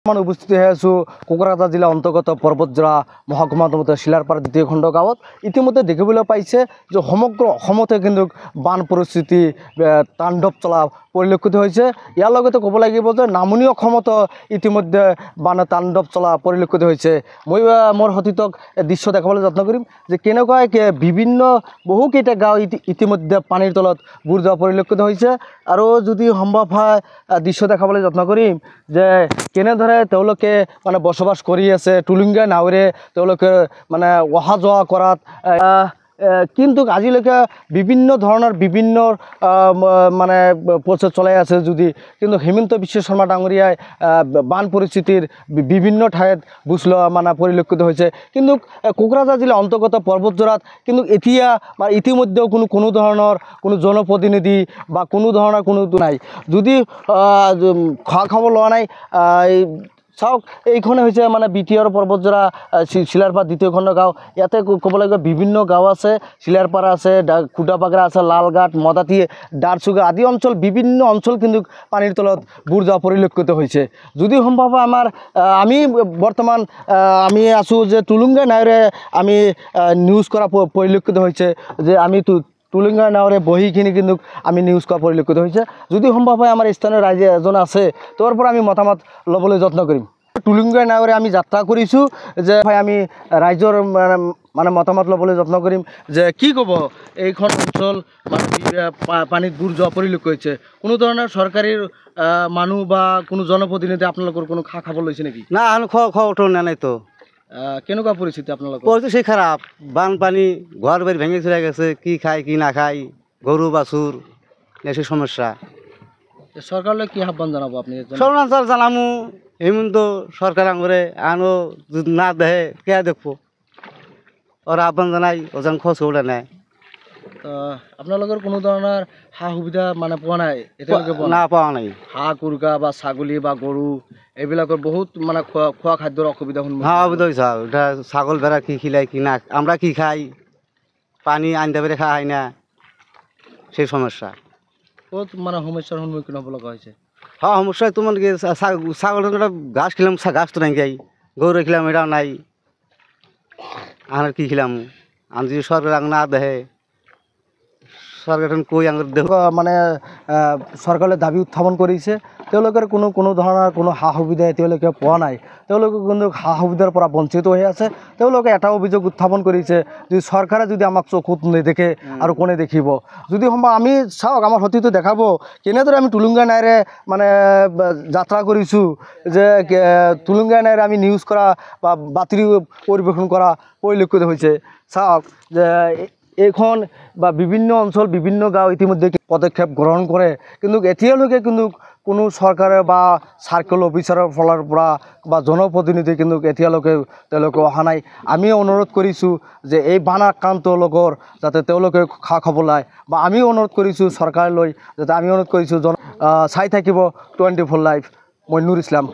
উপস্থিত হয়ে আছো কোকৰাঝাৰ জিলা অন্তৰ্গত পৰ্বতজোৰা মহকুমা শিলাৰপাৰ দ্বিতীয় খণ্ড গাঁৱত ইতিমধ্যে দেখিবলৈ পাইছে যে সমগ্ৰ অসমতে কিন্তু বান পৰিস্থিতি তাণ্ডৱ চলা পৰিলক্ষিত হৈছে। ইয়াৰ লগতে ক'ব লাগিব যে নামনি অসমতো ইতিমধ্যে বান তাণ্ডৱ চলা পৰিলক্ষিত হৈছে। মই মোৰ সতীৰ্থক দৃশ্য দেখাবলৈ যত্ন কৰিম যে কেনেকুৱা বিভিন্ন বহুকেইটা গাঁও ইতিমধ্যে পানীৰ তলত বুৰ যোৱা পৰিলক্ষিত হৈছে। আৰু যদি সম্ভৱ হয় দৃশ্য দেখাবলৈ যত্ন কৰিম যে কেনেদৰে তেওঁলোকে মানে বসবাস কৰি আছে, টুলুঙা নাৱেৰে তেওঁলোকে মানে অহা যোৱা কৰাত কিন্তু আজিলৈকে বিভিন্ন ধৰণৰ বিভিন্ন মানে প্ৰচেছ চলাই আছে যদি কিন্তু হিমন্ত বিশ্ব শৰ্মা ডাঙৰীয়াই বান পৰিস্থিতিৰ বিভিন্ন ঠাইত বুজ লোৱা মানে পৰিলক্ষিত হৈছে। কিন্তু কোকৰাঝাৰ জিলা অন্তৰ্গত পৰ্বতজোৰাত কিন্তু এতিয়া বা ইতিমধ্যেও কোনো ধৰণৰ কোনো জনপ্ৰতিনিধি বা কোনো ধৰণৰ কোনো নাই, যদি খবৰ লোৱা নাই। চাওক এইখনে হৈছে মানে বিটিআৰ পৰ্বতজোৰা শিলাৰপাৰ দ্বিতীয় খণ্ড গাঁও। ইয়াতে ক'ব লাগিব বিভিন্ন গাঁও আছে, শিলাৰপাৰা আছে, খুটাবাগৰা আছে, লালঘাট, মদাতি, দাৰচুগা আদি অঞ্চল বিভিন্ন অঞ্চল কিন্তু পানীৰ তলত বুৰ যোৱা পৰিলক্ষিত হৈছে। যদি সম্ভৱ হয় আমাৰ আমি বৰ্তমান আমি আছোঁ যে টুলুঙা নাৱেৰে আমি নিউজ কৰা পৰিলক্ষিত হৈছে যে আমি টুলুঙা নাৱেৰে বহিখিনি কিন্তু আমি নিউজ কৰা পৰিলক্ষিত হৈছে। যদি সম্ভৱ হয় আমাৰ স্থানীয় ৰাইজে এজন আছে তেওঁৰ পৰা আমি মতামত ল'বলৈ যত্ন কৰিম। টুলুঙা নাৱেৰে আমি যাত্ৰা কৰিছোঁ যে আমি ৰাইজৰ মানে মতামত ল'বলৈ যত্ন কৰিম যে কি ক'ব এইখন অঞ্চল মানে পানীত বুৰ যোৱা পৰিলক্ষিত হৈছে। কোনো ধৰণৰ চৰকাৰী মানুহ বা কোনো জনপ্ৰতিনিধি আপোনালোকৰ কোনো খবৰ লৈছে নেকি? না খবৰটো নাই তো। কেনেকুৱা পৰিস্থিতি আপোনালোকৰ? পৰিস্থিতি খারাপ, বানপানি, ঘর বাড়ি ভেঙে চলে গেছে, কি খায় কি না খায়, গরু বাছুর এসে সমস্যা। সরকারলৈ কি আহ্বান জানাবো আপনি? সর্বাঞ্চল জানামু হেমন্ত সরকার আঙরে আনো যদি না দেহে কে দেখবো, ওরা আহ্বান জানাই ওজন খোঁজ খবর নেয়। আপোনালোকৰ কোনো ধৰণৰ সা সুবিধা মানে পোৱা নাই এতিয়ালৈকে? না পাওয়া নাই। হাঁহ কুকুৰা বা ছাগলী বা গৰু এইবিলাকৰ বহুত মানে খোৱা খাদ্যৰ অসুবিধাৰ সন্মুখীন। হ্যাঁ অসুবিধা হয়েছে, ওটা ছাগল ভেড়া কি খিলাই কি না, আমরা কি খাই, পানি আনতে পেরে খাওয়া হয় না, সেই সমস্যা। বহুত মানে সমস্যাৰ সন্মুখীন হ'ব লগা হৈছে। হ্যাঁ সমস্যা তোমার কি ছাগল ঘাস খেলাম, ঘাস তো নাই খাই, গরু খেলাম এটাও নাই, আর কি খেলাম। আমি যদি সরকার আঙ না দেহে সরকার কই আঙ দেহ মানে চৰকাৰে দাবী উত্থাপন কৰিছে তেওঁলোকৰ কোনো ধৰণৰ কোনো সা সুবিধা এতিয়ালৈকে পোৱা নাই। তেওঁলোকে কিন্তু সা সুবিধাৰ পৰা বঞ্চিত হৈ আছে। তেওঁলোকে এটা অভিযোগ উত্থাপন কৰিছে যে চৰকাৰে যদি আমাক চকুত নেদেখে আৰু কোনে দেখিব। যদি সম্ভৱ আমি চাওক আমাৰ সতীটো দেখাব কেনেদৰে আমি টুলুঙা নাৱেৰে মানে যাত্ৰা কৰিছোঁ যে টুলুঙা নাৱেৰে আমি নিউজ কৰা বা বাতৰি পৰিৱেশন কৰা পৰিলক্ষিত হৈছে। চাওক যে এইখন বা বিভিন্ন অঞ্চল বিভিন্ন গাঁও ইতিমধ্যে পদক্ষেপ গ্ৰহণ কৰে কিন্তু এতিয়ালৈকে কিন্তু কোনো চৰকাৰে বা চাৰ্কেল অফিচাৰৰ ফালৰ পৰা বা জনপ্ৰতিনিধি কিন্তু এতিয়ালৈকে তেওঁলোকে অহা নাই। আমি অনুৰোধ কৰিছোঁ যে এই বান আক্ৰান্ত লোকৰ যাতে তেওঁলোকে খা খবৰ লয় বা আমি অনুৰোধ কৰিছোঁ চৰকাৰলৈ যাতে আমি অনুৰোধ কৰিছোঁ চাই থাকিব 24 লাইভ। মই নুৰ ইছলাম।